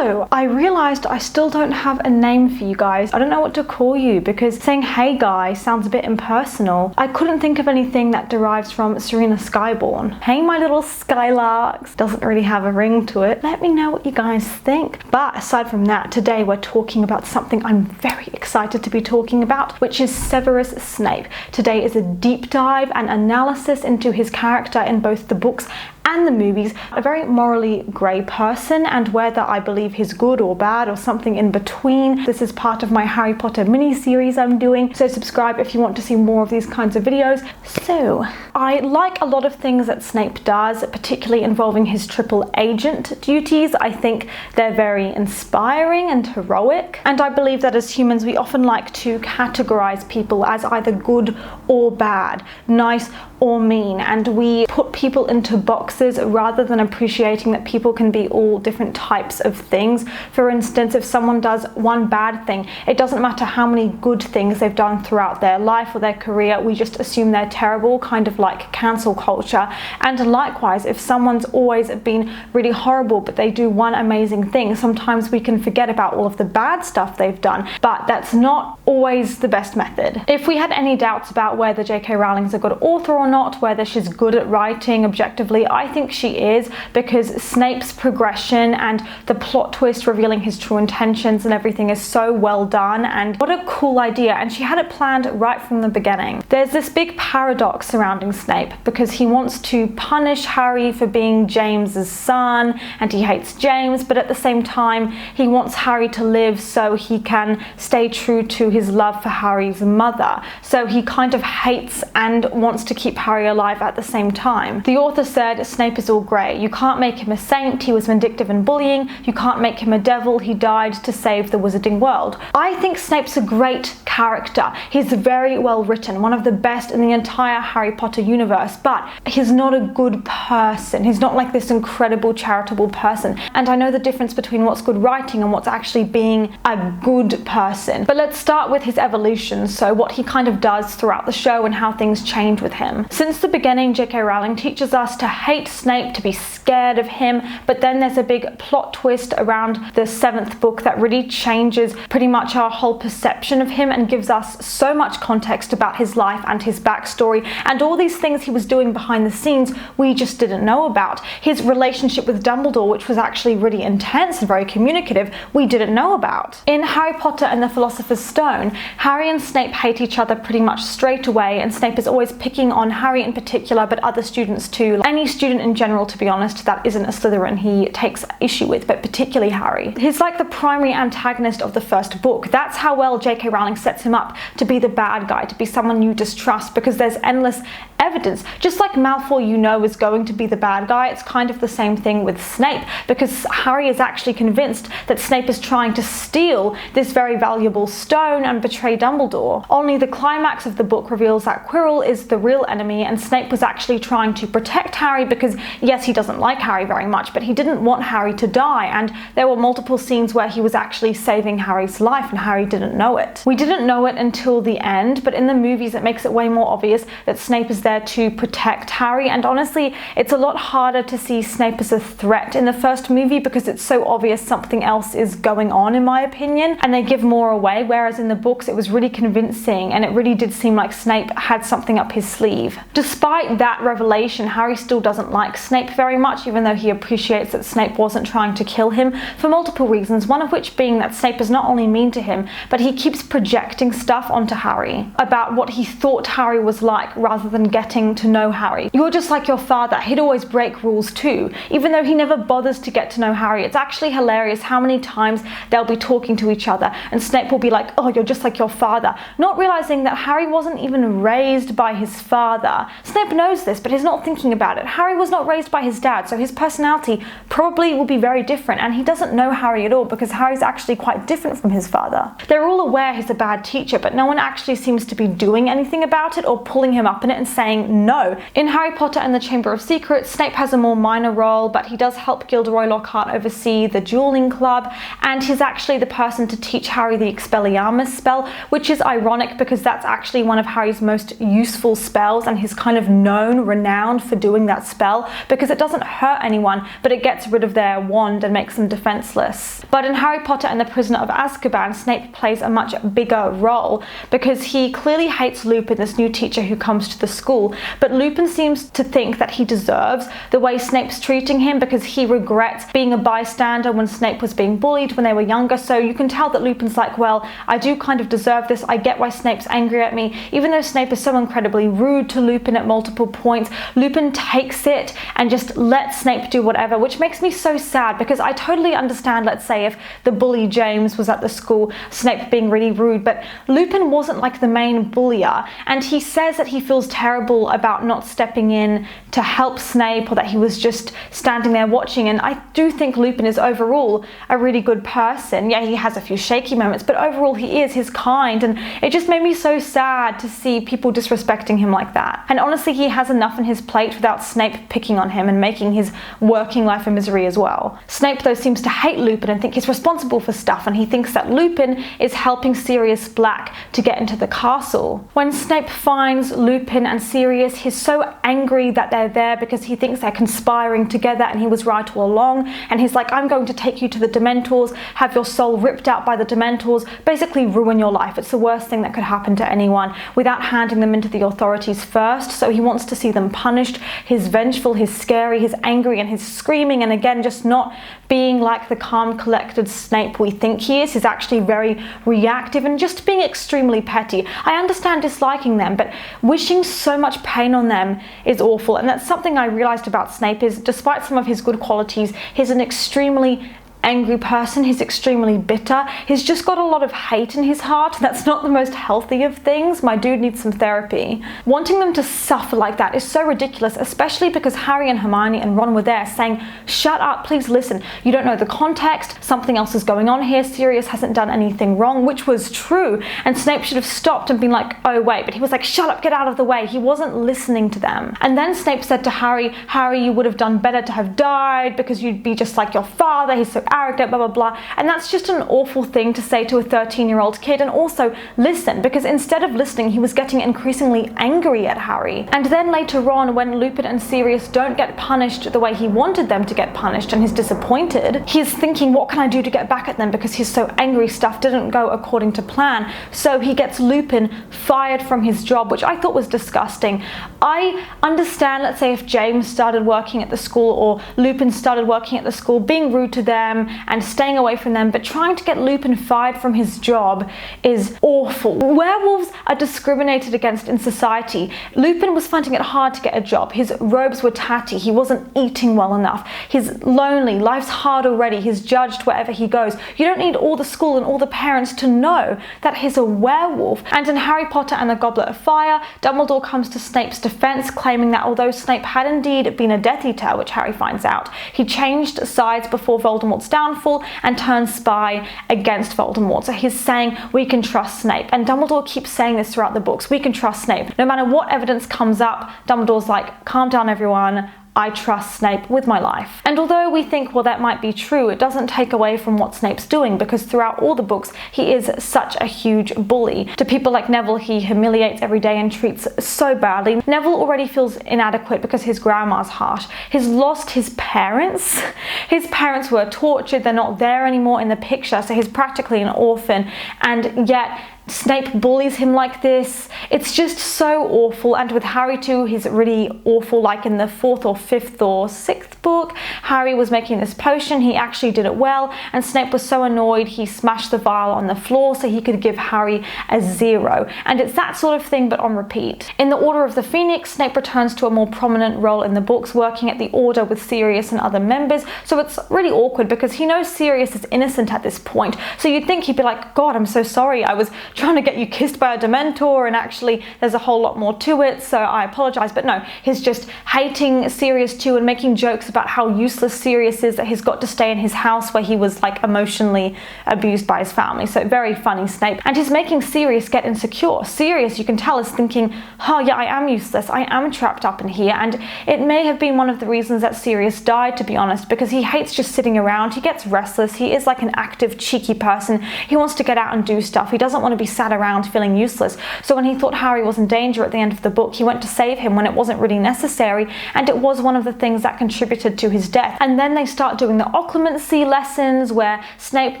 So I realized I still don't have a name for you guys. I don't know what to call you because saying hey guy sounds a bit impersonal. I couldn't think of anything that derives from Serena Skyborn. Hey my little skylarks doesn't really have a ring to it. Let me know what you guys think. But aside from that, today we're talking about something I'm very excited to be talking about, which is Severus Snape. Today is a deep dive and analysis into his character in both the books and the movies, a very morally grey person, and whether I believe he's good or bad or something in between. This is part of my Harry Potter mini-series I'm doing, so subscribe if you want to see more of these kinds of videos. So, I like a lot of things that Snape does, particularly involving his triple agent duties. I think they're very inspiring and heroic, and I believe that as humans we often like to categorize people as either good or bad, nice or mean, and we put people into boxes rather than appreciating that people can be all different types of things. For instance, if someone does one bad thing, it doesn't matter how many good things they've done throughout their life or their career, we just assume they're terrible, kind of like cancel culture. And likewise, if someone's always been really horrible but they do one amazing thing, sometimes we can forget about all of the bad stuff they've done, but that's not always the best method. If we had any doubts about whether J.K. Rowling's a good author or not, whether she's good at writing objectively, I think she is, because Snape's progression and the plot twist revealing his true intentions and everything is so well done, and what a cool idea, and she had it planned right from the beginning. There's this big paradox surrounding Snape because he wants to punish Harry for being James's son and he hates James, but at the same time he wants Harry to live so he can stay true to his love for Harry's mother. So he kind of hates and wants to keep Harry alive at the same time. The author said Snape is all grey. You can't make him a saint, he was vindictive and bullying. You can't make him a devil, he died to save the wizarding world. I think Snape's a great character. He's very well written, one of the best in the entire Harry Potter universe, but he's not a good person. He's not like this incredible charitable person. And I know the difference between what's good writing and what's actually being a good person. But let's start with his evolution, so what he kind of does throughout the show and how things change with him. Since the beginning, J.K. Rowling teaches us to hate Snape, to be scared of him, but then there's a big plot twist around the 7th book that really changes pretty much our whole perception of him and gives us so much context about his life and his backstory and all these things he was doing behind the scenes we just didn't know about. His relationship with Dumbledore, which was actually really intense and very communicative, we didn't know about. In Harry Potter and the Philosopher's Stone, Harry and Snape hate each other pretty much straight away, and Snape is always picking on Harry in particular, but other students too. Any student in general, to be honest, that isn't a Slytherin he takes issue with, but particularly Harry. He's like the primary antagonist of the first book. That's how well J.K. Rowling sets him up to be the bad guy, to be someone you distrust, because there's endless evidence. Just like Malfoy, you know, is going to be the bad guy, it's kind of the same thing with Snape, because Harry is actually convinced that Snape is trying to steal this very valuable stone and betray Dumbledore. Only the climax of the book reveals that Quirrell is the real enemy, and Snape was actually trying to protect Harry because, yes, he doesn't like Harry very much, but he didn't want Harry to die, and there were multiple scenes where he was actually saving Harry's life and Harry didn't know it. We didn't know it until the end, but in the movies it makes it way more obvious that Snape is there to protect Harry, and honestly, it's a lot harder to see Snape as a threat in the first movie because it's so obvious something else is going on, in my opinion, and they give more away, whereas in the books it was really convincing and it really did seem like Snape had something up his sleeve. Despite that revelation, Harry still doesn't like Snape very much, even though he appreciates that Snape wasn't trying to kill him, for multiple reasons, one of which being that Snape is not only mean to him, but he keeps projecting stuff onto Harry about what he thought Harry was like rather than getting to know Harry. You're just like your father, he'd always break rules too, even though he never bothers to get to know Harry. It's actually hilarious how many times they'll be talking to each other and Snape will be like, oh, you're just like your father, not realizing that Harry wasn't even raised by his father. Snape knows this, but he's not thinking about it. Harry was not raised by his dad, so his personality probably will be very different, and he doesn't know Harry at all because Harry's actually quite different from his father. They're all aware he's a bad teacher, but no one actually seems to be doing anything about it or pulling him up in it and saying no. In Harry Potter and the Chamber of Secrets, Snape has a more minor role, but he does help Gilderoy Lockhart oversee the dueling club, and he's actually the person to teach Harry the Expelliarmus spell, which is ironic because that's actually one of Harry's most useful spells, and he's kind of renowned for doing that spell because it doesn't hurt anyone, but it gets rid of their wand and makes them defenseless. But in Harry Potter and the Prisoner of Azkaban, Snape plays a much bigger role because he clearly hates Lupin, this new teacher who comes to the school, but Lupin seems to think that he deserves the way Snape's treating him because he regrets being a bystander when Snape was being bullied when they were younger. So you can tell that Lupin's like, well, I do kind of deserve this. I get why Snape's angry at me. Even though Snape is so incredibly rude to Lupin at multiple points, Lupin takes it and just lets Snape do whatever, which makes me so sad because I totally understand, let's say, if the bully James was at the school, Snape being really rude, but Lupin wasn't like the main bullier, and he says that he feels terrible about not stepping in to help Snape, or that he was just standing there watching. And I do think Lupin is overall a really good person. Yeah, he has a few shaky moments, but overall he's kind, and it just made me so sad to see people disrespecting him like that. And honestly, he has enough on his plate without Snape picking on him and making his working life a misery as well. Snape though seems to hate Lupin and think he's responsible for stuff, and he thinks that Lupin is helping Sirius Black to get into the castle. When Snape finds Lupin and Sirius, he's so angry that they're there because he thinks they're conspiring together and he was right all along, and he's like, I'm going to take you to the Dementors, have your soul ripped out by the Dementors, basically ruin your life. It's the worst thing that could happen to anyone, without handing them into the authorities first. So he wants to see them punished. He's vengeful, he's scary, he's angry, and he's screaming, and again, just not being like the calm, collected Snape we think he is. He's actually very reactive and just being extremely petty. I understand disliking them, but wishing so much pain on them is awful. And that's something I realized about Snape, is despite some of his good qualities, he's an extremely angry person. He's extremely bitter. He's just got a lot of hate in his heart. That's not the most healthy of things. My dude needs some therapy. Wanting them to suffer like that is so ridiculous, especially because Harry and Hermione and Ron were there saying, shut up, please listen. You don't know the context. Something else is going on here. Sirius hasn't done anything wrong, which was true. And Snape should have stopped and been like, oh wait, but he was like, shut up, get out of the way. He wasn't listening to them. And then Snape said to Harry, Harry, you would have done better to have died because you'd be just like your father. He's so arrogant, blah, blah, blah. And that's just an awful thing to say to a 13-year-old kid. And also listen, because instead of listening, he was getting increasingly angry at Harry. And then later on, when Lupin and Sirius don't get punished the way he wanted them to get punished and he's disappointed, he's thinking, what can I do to get back at them? Because he's so angry, stuff didn't go according to plan. So he gets Lupin fired from his job, which I thought was disgusting. I understand, let's say, if James started working at the school or Lupin started working at the school, being rude to them and staying away from them, but trying to get Lupin fired from his job is awful. Werewolves are discriminated against in society. Lupin was finding it hard to get a job. His robes were tatty. He wasn't eating well enough. He's lonely. Life's hard already. He's judged wherever he goes. You don't need all the school and all the parents to know that he's a werewolf. And in Harry Potter and the Goblet of Fire, Dumbledore comes to Snape's defense, claiming that although Snape had indeed been a Death Eater, which Harry finds out, he changed sides before Voldemort's downfall and turned spy against Voldemort. So he's saying we can trust Snape, and Dumbledore keeps saying this throughout the books, we can trust Snape. No matter what evidence comes up, Dumbledore's like, calm down everyone, I trust Snape with my life. And although we think, well, that might be true, it doesn't take away from what Snape's doing, because throughout all the books, he is such a huge bully. To people like Neville, he humiliates every day and treats so badly. Neville already feels inadequate because his grandma's harsh. He's lost his parents. His parents were tortured. They're not there anymore in the picture, so he's practically an orphan, and yet Snape bullies him like this. It's just so awful. And with Harry too, he's really awful. Like in the 4th or 5th or 6th book, Harry was making this potion. He actually did it well, and Snape was so annoyed he smashed the vial on the floor so he could give Harry a 0. And it's that sort of thing, but on repeat. In the Order of the Phoenix, Snape returns to a more prominent role in the books, working at the Order with Sirius and other members. So it's really awkward because he knows Sirius is innocent at this point. So you'd think he'd be like, God, I'm so sorry. I was trying to get you kissed by a Dementor, and actually there's a whole lot more to it, so I apologize. But no, he's just hating Sirius too and making jokes about how useless Sirius is, that he's got to stay in his house where he was like emotionally abused by his family. So very funny, Snape. And he's making Sirius get insecure. Sirius, you can tell, is thinking, oh yeah, I am useless, I am trapped up in here. And it may have been one of the reasons that Sirius died, to be honest, because he hates just sitting around. He gets restless. He is like an active, cheeky person. He wants to get out and do stuff. He doesn't want to be sat around feeling useless. So when he thought Harry was in danger at the end of the book, he went to save him when it wasn't really necessary, and it was one of the things that contributed to his death. And then they start doing the occlumency lessons where Snape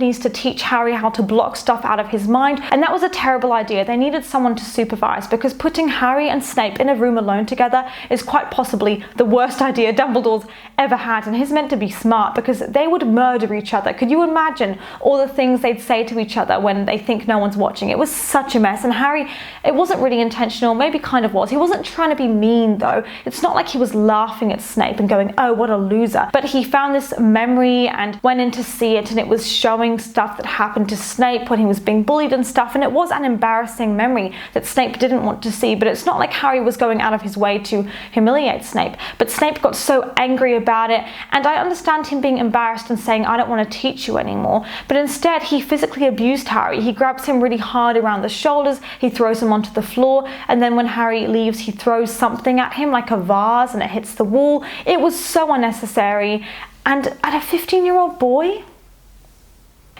needs to teach Harry how to block stuff out of his mind, and that was a terrible idea. They needed someone to supervise, because putting Harry and Snape in a room alone together is quite possibly the worst idea Dumbledore's ever had, and he's meant to be smart because they would murder each other. Could you imagine all the things they'd say to each other when they think no one's watching? It was such a mess, and Harry, it wasn't really intentional, maybe kind of was. He wasn't trying to be mean though. It's not like he was laughing at Snape and going, oh, what a loser. But he found this memory and went in to see it, and it was showing stuff that happened to Snape when he was being bullied and stuff, and it was an embarrassing memory that Snape didn't want to see. But it's not like Harry was going out of his way to humiliate Snape. But Snape got so angry about it, and I understand him being embarrassed and saying, I don't want to teach you anymore. But instead, he physically abused Harry. He grabs him really hard around the shoulders, he throws him onto the floor, and then when Harry leaves, he throws something at him like a vase and it hits the wall. It was so unnecessary. And at a 15-year-old boy,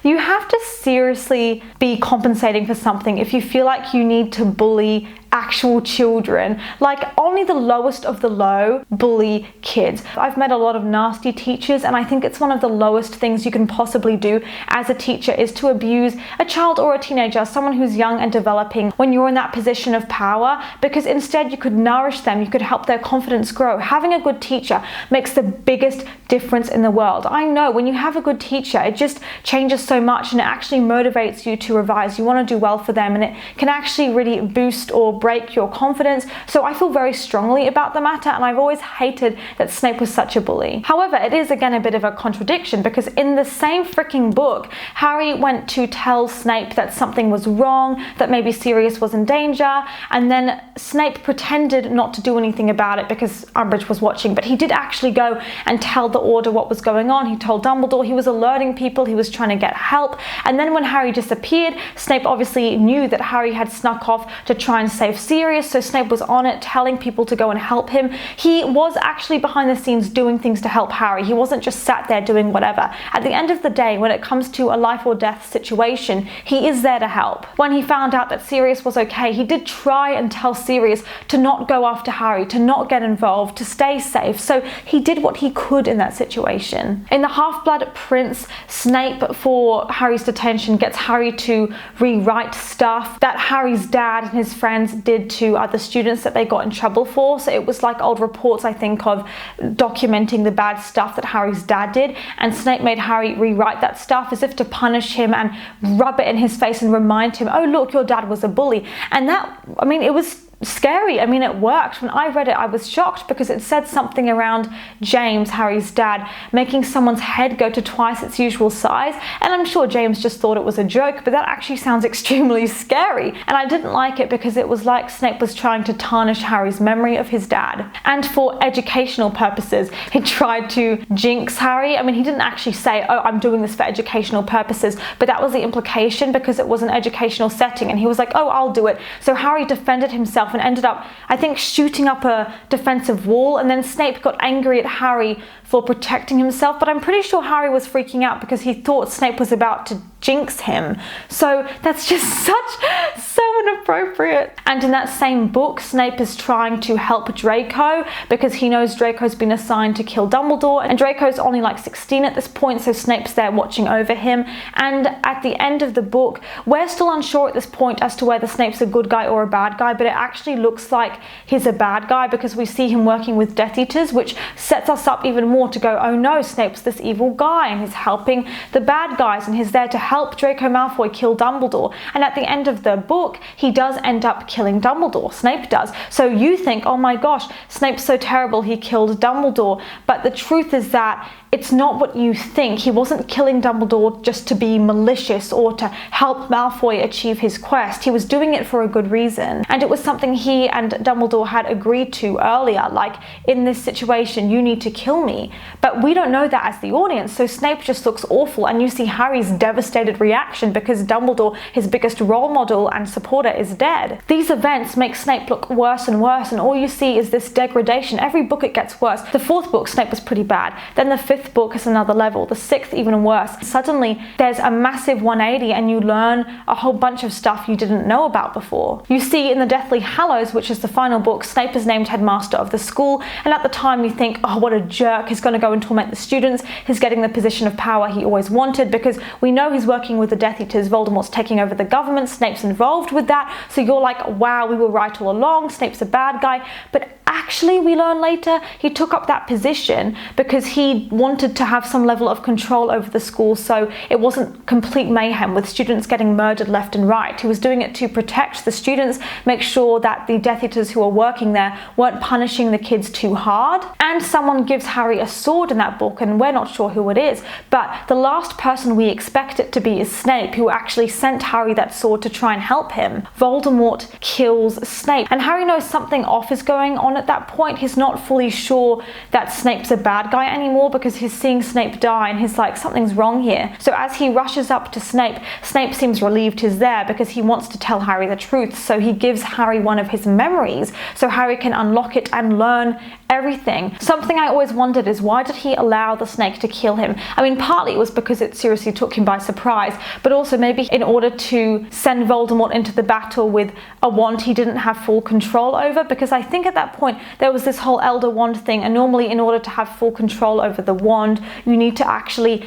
you have to seriously be compensating for something if you feel like you need to bully actual children. Like, only the lowest of the low bully kids. I've met a lot of nasty teachers, and I think it's one of the lowest things you can possibly do as a teacher is to abuse a child or a teenager, someone who's young and developing, when you're in that position of power, because instead you could nourish them, you could help their confidence grow. Having a good teacher makes the biggest difference in the world. I know when you have a good teacher, it just changes so much, and it actually motivates you to revise. You want to do well for them, and it can actually really boost or break your confidence. So I feel very strongly about the matter, and I've always hated that Snape was such a bully. However, it is again a bit of a contradiction, because in the same freaking book, Harry went to tell Snape that something was wrong, that maybe Sirius was in danger, and then Snape pretended not to do anything about it because Umbridge was watching, but he did actually go and tell the Order what was going on. He told Dumbledore, he was alerting people, he was trying to get help. And then when Harry disappeared, Snape obviously knew that Harry had snuck off to try and save Sirius, so Snape was on it, telling people to go and help him. He was actually behind the scenes doing things to help Harry. He wasn't just sat there doing whatever. At the end of the day, when it comes to a life or death situation, he is there to help. When he found out that Sirius was okay, he did try and tell Sirius to not go after Harry, to not get involved, to stay safe. So he did what he could in that situation. In the Half-Blood Prince, Snape, for Harry's detention, gets Harry to rewrite stuff that Harry's dad and his friends did to other students that they got in trouble for. So it was like old reports, I think, of documenting the bad stuff that Harry's dad did, and Snape made Harry rewrite that stuff as if to punish him and rub it in his face and remind him, oh look, your dad was a bully. And that, I mean, it was scary. I mean, it worked. When I read it, I was shocked because it said something around James, Harry's dad, making someone's head go to twice its usual size. And I'm sure James just thought it was a joke, but that actually sounds extremely scary. And I didn't like it because it was like Snape was trying to tarnish Harry's memory of his dad. And for educational purposes, he tried to jinx Harry. I mean, he didn't actually say, oh, I'm doing this for educational purposes, but that was the implication because it was an educational setting, and he was like, oh, I'll do it. So Harry defended himself and ended up, I think, shooting up a defensive wall, and then Snape got angry at Harry for protecting himself, but I'm pretty sure Harry was freaking out because he thought Snape was about to jinx him. So that's just so inappropriate. And in that same book, Snape is trying to help Draco because he knows Draco's been assigned to kill Dumbledore, and Draco's only like 16 at this point, so Snape's there watching over him. And at the end of the book, we're still unsure at this point as to whether Snape's a good guy or a bad guy, but it actually looks like he's a bad guy because we see him working with Death Eaters, which sets us up even more to go, oh no, Snape's this evil guy and he's helping the bad guys and he's there to help Draco Malfoy kill Dumbledore. And at the end of the book, he does end up killing Dumbledore. Snape does. So you think, oh my gosh, Snape's so terrible, he killed Dumbledore. But the truth is that it's not what you think. He wasn't killing Dumbledore just to be malicious or to help Malfoy achieve his quest. He was doing it for a good reason. And it was something he and Dumbledore had agreed to earlier, like, in this situation, you need to kill me. But we don't know that as the audience, so Snape just looks awful, and you see Harry's devastated reaction because Dumbledore, his biggest role model and supporter, is dead. These events make Snape look worse and worse, and all you see is this degradation. Every book it gets worse. The fourth book, Snape was pretty bad. Then the fifth 5th book is another level, the 6th even worse. Suddenly there's a massive 180 and you learn a whole bunch of stuff you didn't know about before. You see in the Deathly Hallows, which is the final book, Snape is named headmaster of the school, and at the time you think, oh, what a jerk, he's going to go and torment the students, he's getting the position of power he always wanted, because we know he's working with the Death Eaters, Voldemort's taking over the government, Snape's involved with that, so you're like, wow, we were right all along, Snape's a bad guy. But actually, we learn later, he took up that position because he wanted to have some level of control over the school, so it wasn't complete mayhem with students getting murdered left and right. He was doing it to protect the students, make sure that the Death Eaters who were working there weren't punishing the kids too hard. And someone gives Harry a sword in that book, and we're not sure who it is, but the last person we expect it to be is Snape, who actually sent Harry that sword to try and help him. Voldemort kills Snape, and Harry knows something off is going on at that point. He's not fully sure that Snape's a bad guy anymore because he's seeing Snape die and he's like, something's wrong here. So as he rushes up to Snape, Snape seems relieved he's there because he wants to tell Harry the truth. So he gives Harry one of his memories so Harry can unlock it and learn everything. Something I always wondered is, why did he allow the snake to kill him? I mean, partly it was because it seriously took him by surprise, but also maybe in order to send Voldemort into the battle with a wand he didn't have full control over, because I think at that point there was this whole Elder Wand thing, and normally in order to have full control over the wand you need to actually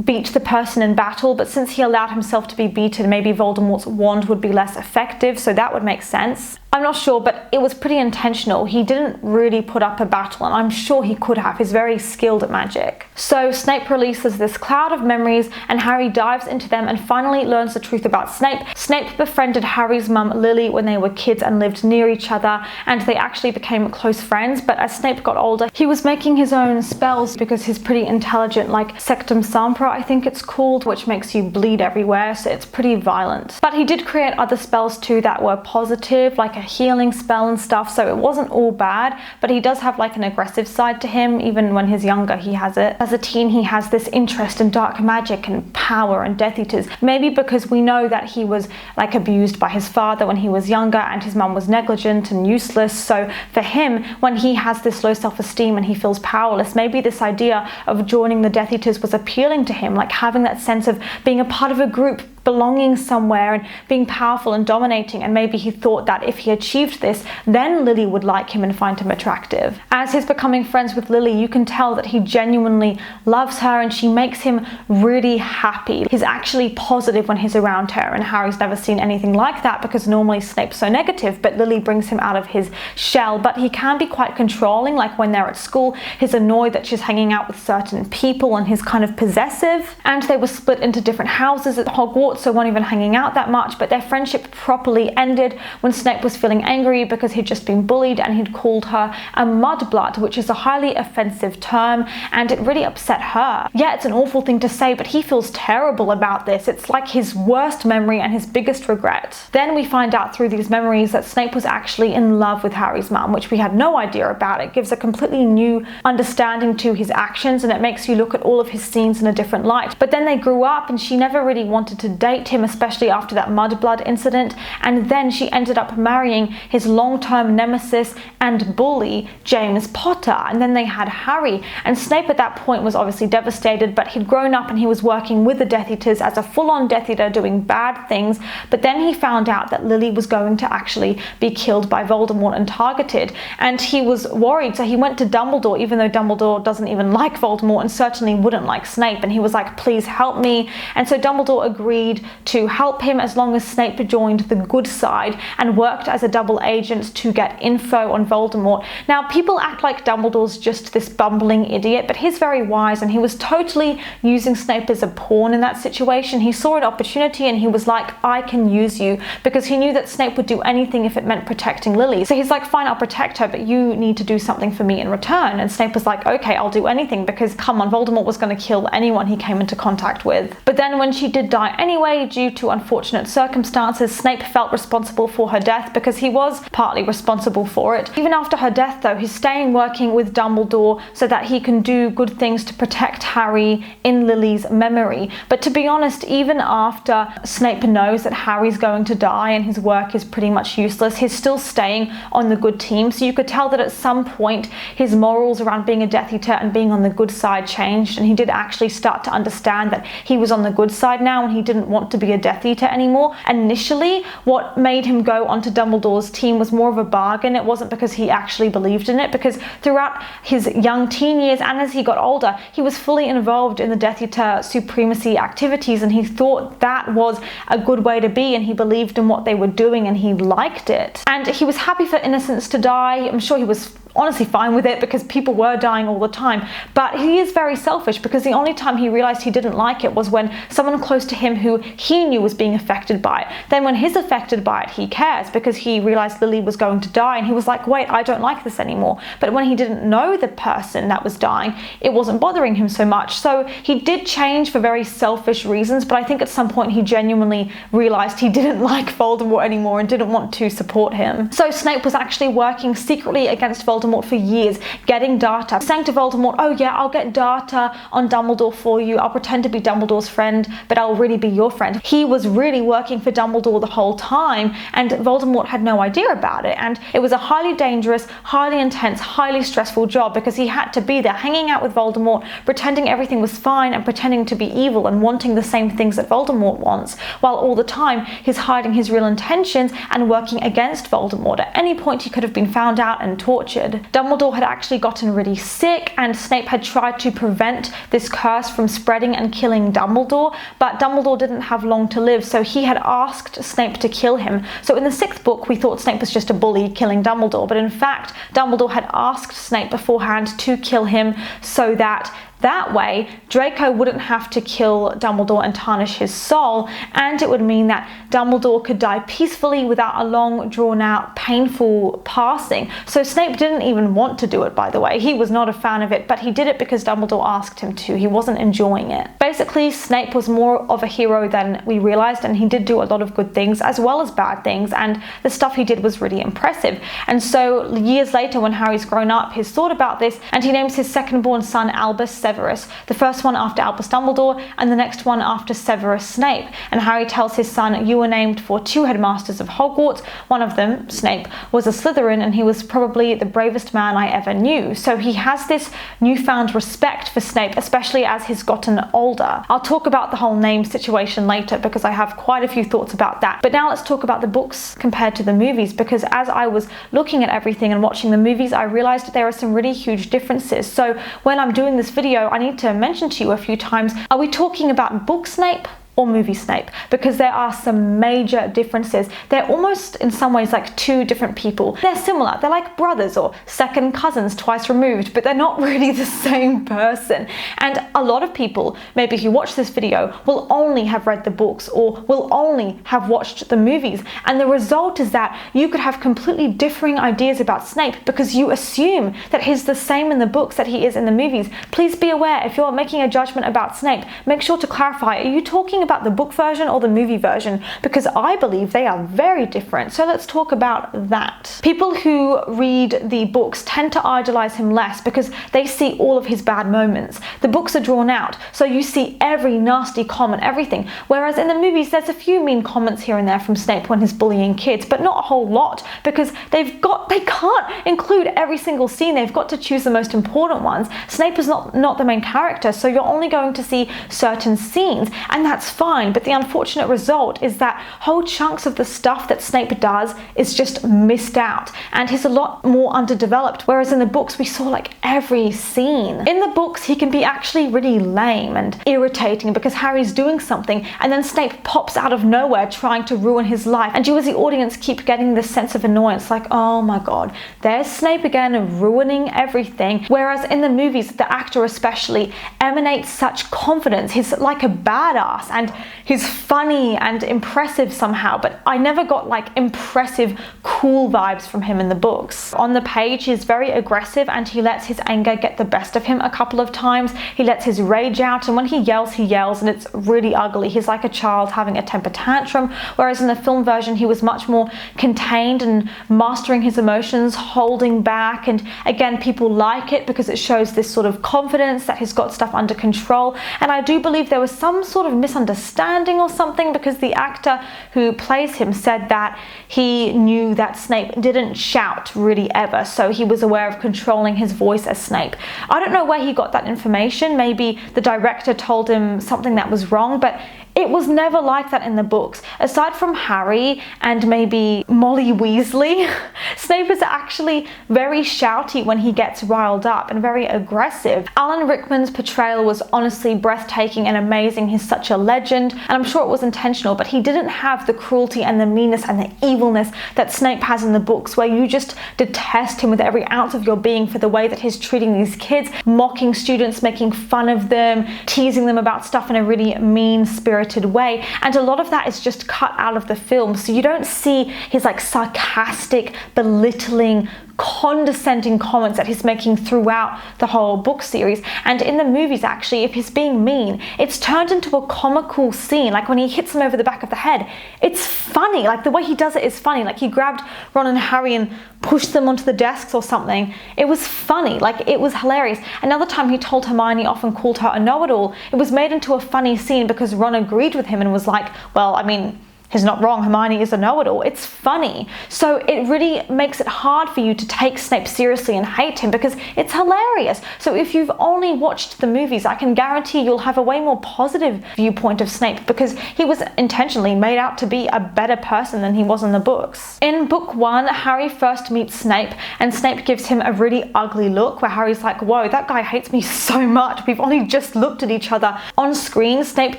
beat the person in battle, but since he allowed himself to be beaten, maybe Voldemort's wand would be less effective, so that would make sense. I'm not sure, but it was pretty intentional. He didn't really put up a battle, and I'm sure he could have. He's very skilled at magic. So Snape releases this cloud of memories, and Harry dives into them and finally learns the truth about Snape. Snape befriended Harry's mum Lily when they were kids and lived near each other, and they actually became close friends, but as Snape got older, he was making his own spells because he's pretty intelligent, like Sectum Sempra, I think it's called, which makes you bleed everywhere, so it's pretty violent. But he did create other spells too that were positive, like a healing spell and stuff, so it wasn't all bad, but he does have like an aggressive side to him. Even when he's younger he has it. As a teen he has this interest in dark magic and power and Death Eaters, maybe because we know that he was like abused by his father when he was younger and his mum was negligent and useless, so for him, when he has this low self-esteem and he feels powerless, maybe this idea of joining the Death Eaters was appealing to him, like having that sense of being a part of a group, belonging somewhere and being powerful and dominating, and maybe he thought that if he achieved this, then Lily would like him and find him attractive. As he's becoming friends with Lily, you can tell that he genuinely loves her and she makes him really happy. He's actually positive when he's around her, and Harry's never seen anything like that because normally Snape's so negative, but Lily brings him out of his shell. But he can be quite controlling, like when they're at school, he's annoyed that she's hanging out with certain people and he's kind of possessive, and they were split into different houses at Hogwarts, so weren't even hanging out that much, but their friendship properly ended when Snape was feeling angry because he'd just been bullied and he'd called her a mudblood, which is a highly offensive term, and it really upset her. Yeah, it's an awful thing to say, but he feels terrible about this. It's like his worst memory and his biggest regret. Then we find out through these memories that Snape was actually in love with Harry's mum, which we had no idea about. It gives a completely new understanding to his actions, and it makes you look at all of his scenes in a different light. But then they grew up and she never really wanted to date him, especially after that mudblood incident, and then she ended up marrying his long-term nemesis and bully, James Potter, and then they had Harry. And Snape at that point was obviously devastated, but he'd grown up and he was working with the Death Eaters as a full-on Death Eater doing bad things, but then he found out that Lily was going to actually be killed by Voldemort and targeted, and he was worried, so he went to Dumbledore, even though Dumbledore doesn't even like Voldemort and certainly wouldn't like Snape, and he was like, please help me. And so Dumbledore agreed to help him as long as Snape joined the good side and worked as a double agent to get info on Voldemort. Now, people act like Dumbledore's just this bumbling idiot, but he's very wise, and he was totally using Snape as a pawn in that situation. He saw an opportunity and he was like, I can use you, because he knew that Snape would do anything if it meant protecting Lily. So he's like, fine, I'll protect her, but you need to do something for me in return. And Snape was like, okay, I'll do anything, because come on, Voldemort was going to kill anyone he came into contact with. But then when she did die anyway, Anyway, due to unfortunate circumstances, Snape felt responsible for her death because he was partly responsible for it. Even after her death though, he's staying working with Dumbledore so that he can do good things to protect Harry in Lily's memory. But to be honest, even after Snape knows that Harry's going to die and his work is pretty much useless, he's still staying on the good team. So you could tell that at some point his morals around being a Death Eater and being on the good side changed, and he did actually start to understand that he was on the good side now and he didn't want to be a Death Eater anymore. Initially, what made him go onto Dumbledore's team was more of a bargain. It wasn't because he actually believed in it, because throughout his young teen years and as he got older, he was fully involved in the Death Eater supremacy activities, and he thought that was a good way to be, and he believed in what they were doing and he liked it. And he was happy for innocents to die. I'm sure he was honestly fine with it because people were dying all the time, but he is very selfish because the only time he realized he didn't like it was when someone close to him who he knew was being affected by it. Then when he's affected by it, he cares because he realized Lily was going to die and he was like, wait, I don't like this anymore. But when he didn't know the person that was dying, it wasn't bothering him so much. So he did change for very selfish reasons, but I think at some point he genuinely realized he didn't like Voldemort anymore and didn't want to support him. So Snape was actually working secretly against Voldemort for years, getting data, saying to Voldemort, oh yeah, I'll get data on Dumbledore for you, I'll pretend to be Dumbledore's friend, but I'll really be your friend. He was really working for Dumbledore the whole time, and Voldemort had no idea about it, and it was a highly dangerous, highly intense, highly stressful job because he had to be there hanging out with Voldemort, pretending everything was fine and pretending to be evil and wanting the same things that Voldemort wants, while all the time he's hiding his real intentions and working against Voldemort. At any point he could have been found out and tortured. Dumbledore had actually gotten really sick, and Snape had tried to prevent this curse from spreading and killing Dumbledore, but Dumbledore didn't have long to live, so he had asked Snape to kill him. So in the 6th book, we thought Snape was just a bully killing Dumbledore, but in fact, Dumbledore had asked Snape beforehand to kill him so that way, Draco wouldn't have to kill Dumbledore and tarnish his soul, and it would mean that Dumbledore could die peacefully without a long, drawn-out, painful passing. So Snape didn't even want to do it, by the way. He was not a fan of it, but he did it because Dumbledore asked him to. He wasn't enjoying it. Basically, Snape was more of a hero than we realized, and he did do a lot of good things as well as bad things, and the stuff he did was really impressive. And so years later, when Harry's grown up, he's thought about this, and he names his second-born son Albus Severus, the first one after Albus Dumbledore and the next one after Severus Snape. And Harry tells his son, you were named for 2 headmasters of Hogwarts. One of them, Snape, was a Slytherin, and he was probably the bravest man I ever knew. So he has this newfound respect for Snape, especially as he's gotten older. I'll talk about the whole name situation later because I have quite a few thoughts about that. But now let's talk about the books compared to the movies, because as I was looking at everything and watching the movies, I realized there are some really huge differences. So when I'm doing this video, I need to mention to you a few times, are we talking about book Snape or movie Snape? Because there are some major differences. They're almost in some ways like 2 different people. They're similar, they're like brothers or second cousins twice removed, but they're not really the same person. And a lot of people, maybe who watch this video, will only have read the books or will only have watched the movies, and the result is that you could have completely differing ideas about Snape because you assume that he's the same in the books that he is in the movies. Please be aware, if you're making a judgment about Snape, make sure to clarify, are you talking about the book version or the movie version? Because I believe they are very different. So let's talk about that. People who read the books tend to idolize him less because they see all of his bad moments. The books are drawn out, so you see every nasty comment, everything. Whereas in the movies, there's a few mean comments here and there from Snape when he's bullying kids, but not a whole lot because they can't include every single scene. They've got to choose the most important ones. Snape is not the main character, so you're only going to see certain scenes, and that's fine, but the unfortunate result is that whole chunks of the stuff that Snape does is just missed out, and he's a lot more underdeveloped, whereas in the books we saw like every scene. In the books he can be actually really lame and irritating because Harry's doing something and then Snape pops out of nowhere trying to ruin his life, and you as the audience keep getting this sense of annoyance like, oh my god, there's Snape again ruining everything. Whereas in the movies, the actor especially emanates such confidence. He's like a badass and he's funny and impressive somehow, but I never got like impressive, cool vibes from him in the books. On the page, he's very aggressive and he lets his anger get the best of him a couple of times. He lets his rage out, and when he yells and it's really ugly. He's like a child having a temper tantrum, whereas in the film version he was much more contained and mastering his emotions, holding back, and again, people like it because it shows this sort of confidence that he's got stuff under control. And I do believe there was some sort of misunderstanding or something, because the actor who plays him said that he knew that Snape didn't shout really ever, so he was aware of controlling his voice as Snape. I don't know where he got that information. Maybe the director told him something that was wrong, but it was never like that in the books. Aside from Harry and maybe Molly Weasley, Snape is actually very shouty when he gets riled up and very aggressive. Alan Rickman's portrayal was honestly breathtaking and amazing. He's such a legend, and I'm sure it was intentional, but he didn't have the cruelty and the meanness and the evilness that Snape has in the books, where you just detest him with every ounce of your being for the way that he's treating these kids, mocking students, making fun of them, teasing them about stuff in a really mean-spirited way. And a lot of that is just cut out of the film, so you don't see his like sarcastic, belittling, condescending comments that he's making throughout the whole book series. And in the movies, actually, if he's being mean, it's turned into a comical scene. Like when he hits him over the back of the head, it's funny. Like the way he does it is funny. Like he grabbed Ron and Harry and pushed them onto the desks or something. It was funny. Like it was hilarious. Another time he told Hermione off and called her a know-it-all. It was made into a funny scene because Ron agreed with him and was like, well, I mean, he's not wrong, Hermione is a know-it-all. It's funny. So it really makes it hard for you to take Snape seriously and hate him because it's hilarious. So if you've only watched the movies, I can guarantee you'll have a way more positive viewpoint of Snape because he was intentionally made out to be a better person than he was in the books. In book 1, Harry first meets Snape and Snape gives him a really ugly look where Harry's like, whoa, that guy hates me so much. We've only just looked at each other. On screen, Snape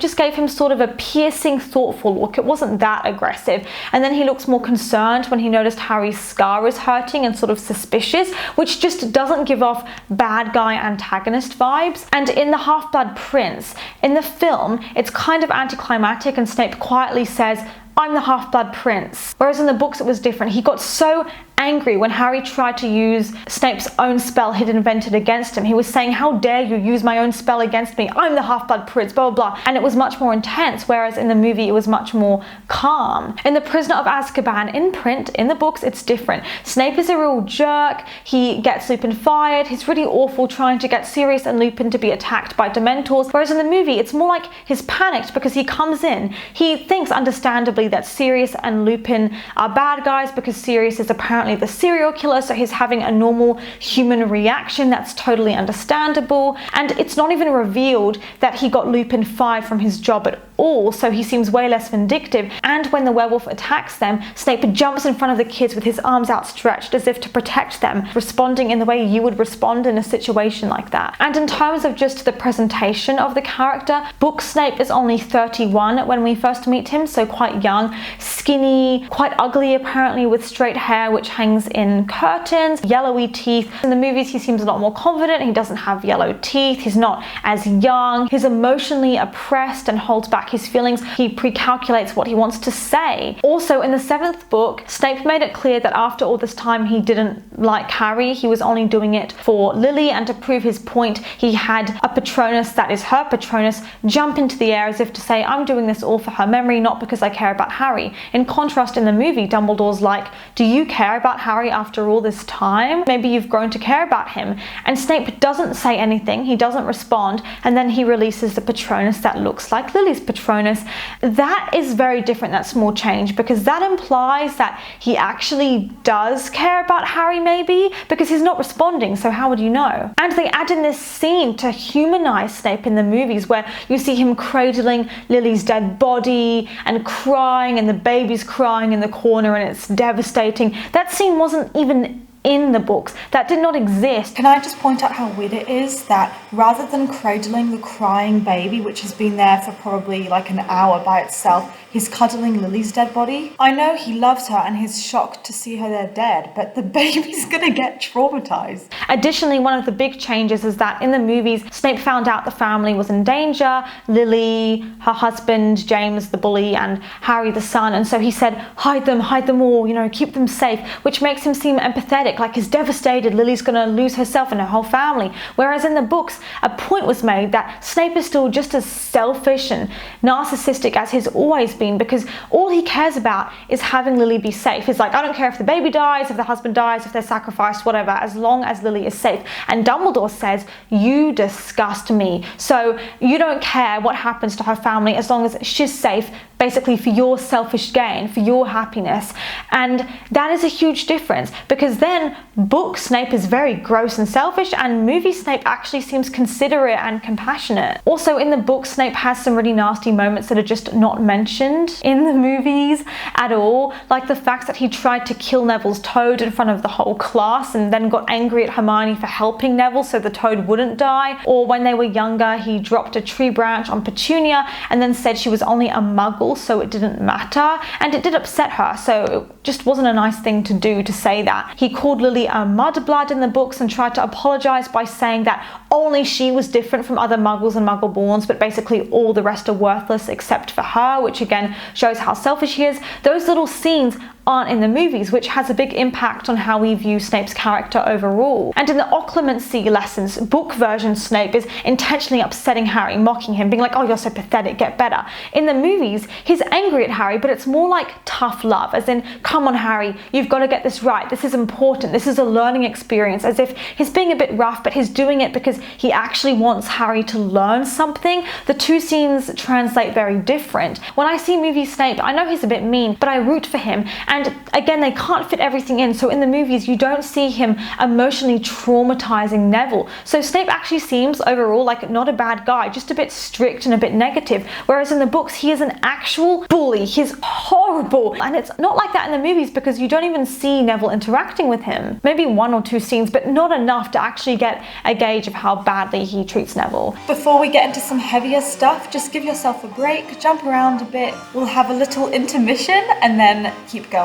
just gave him sort of a piercing, thoughtful look. It wasn't that aggressive, and then he looks more concerned when he noticed Harry's scar is hurting and sort of suspicious, which just doesn't give off bad guy antagonist vibes. And in the Half-Blood Prince, in the film, it's kind of anticlimactic and Snape quietly says, I'm the Half-Blood Prince. Whereas in the books it was different. He got so angry when Harry tried to use Snape's own spell he'd invented against him. He was saying, how dare you use my own spell against me? I'm the Half-Blood Prince, blah, blah, blah. And it was much more intense, whereas in the movie it was much more calm. In The Prisoner of Azkaban, in print, in the books, it's different. Snape is a real jerk. He gets Lupin fired. He's really awful trying to get Sirius and Lupin to be attacked by Dementors. Whereas in the movie, it's more like he's panicked because he comes in. He thinks, understandably, that Sirius and Lupin are bad guys because Sirius is apparently the serial killer, so he's having a normal human reaction that's totally understandable. And it's not even revealed that he got Lupin fired from his job at all, so he seems way less vindictive. And when the werewolf attacks them, Snape jumps in front of the kids with his arms outstretched as if to protect them, responding in the way you would respond in a situation like that. And in terms of just the presentation of the character, book Snape is only 31 when we first meet him, so quite young, skinny, quite ugly apparently, with straight hair which hangs in curtains, yellowy teeth. In the movies he seems a lot more confident. He doesn't have yellow teeth. He's not as young. He's emotionally oppressed and holds back his feelings. He pre-calculates what he wants to say. Also, in the 7th book, Snape made it clear that after all this time he didn't like Harry. He was only doing it for Lily, and to prove his point, he had a Patronus that is her Patronus jump into the air as if to say, I'm doing this all for her memory, not because I care about Harry. In contrast, in the movie, Dumbledore's like, do you care about Harry after all this time? Maybe you've grown to care about him. And Snape doesn't say anything. He doesn't respond, and then he releases the Patronus that looks like Lily's Patronus. That is very different, that small change, because that implies that he actually does care about Harry, maybe, because he's not responding, so how would you know? And they add in this scene to humanize Snape in the movies where you see him cradling Lily's dead body and crying, and the baby's crying in the corner, and it's devastating. That scene wasn't even in the books that did not exist. Can I just point out how weird it is that rather than cradling the crying baby, which has been there for probably like an hour by itself, he's cuddling Lily's dead body? I know he loves her and he's shocked to see her there dead, but the baby's gonna get traumatized. Additionally, one of the big changes is that in the movies, Snape found out the family was in danger, Lily, her husband, James the bully, and Harry the son, and so he said, hide them all, you know, keep them safe, which makes him seem empathetic, like he's devastated, Lily's gonna lose herself and her whole family. Whereas in the books, a point was made that Snape is still just as selfish and narcissistic as he's always been, because all he cares about is having Lily be safe. He's like, I don't care if the baby dies, if the husband dies, if they're sacrificed, whatever, as long as Lily is safe. And Dumbledore says, you disgust me. So you don't care what happens to her family as long as she's safe, basically for your selfish gain, for your happiness. And that is a huge difference, because then book Snape is very gross and selfish, and movie Snape actually seems considerate and compassionate. Also in the book, Snape has some really nasty moments that are just not mentioned in the movies at all, like the fact that he tried to kill Neville's toad in front of the whole class and then got angry at Hermione for helping Neville so the toad wouldn't die. Or when they were younger, he dropped a tree branch on Petunia and then said she was only a muggle, so it didn't matter, and it did upset her, so it just wasn't a nice thing to do, to say that. He called Lily a mudblood in the books and tried to apologize by saying that only she was different from other muggles and muggle-borns, but basically all the rest are worthless except for her, which again shows how selfish he is. Those little scenes aren't in the movies, which has a big impact on how we view Snape's character overall. And in the occlumency lessons, book version Snape is intentionally upsetting Harry, mocking him, being like, oh, you're so pathetic, get better. In the movies, he's angry at Harry, but it's more like tough love, as in, come on Harry, you've got to get this right, this is important, this is a learning experience, as if he's being a bit rough, but he's doing it because he actually wants Harry to learn something. The two scenes translate very different. When I see movie Snape, I know he's a bit mean, but I root for him. And again, they can't fit everything in, so in the movies you don't see him emotionally traumatizing Neville. So Snape actually seems overall like not a bad guy, just a bit strict and a bit negative, whereas in the books he is an actual bully. He's horrible, and it's not like that in the movies because you don't even see Neville interacting with him. Maybe one or two scenes, but not enough to actually get a gauge of how badly he treats Neville. Before we get into some heavier stuff, just give yourself a break, jump around a bit, we'll have a little intermission and then keep going.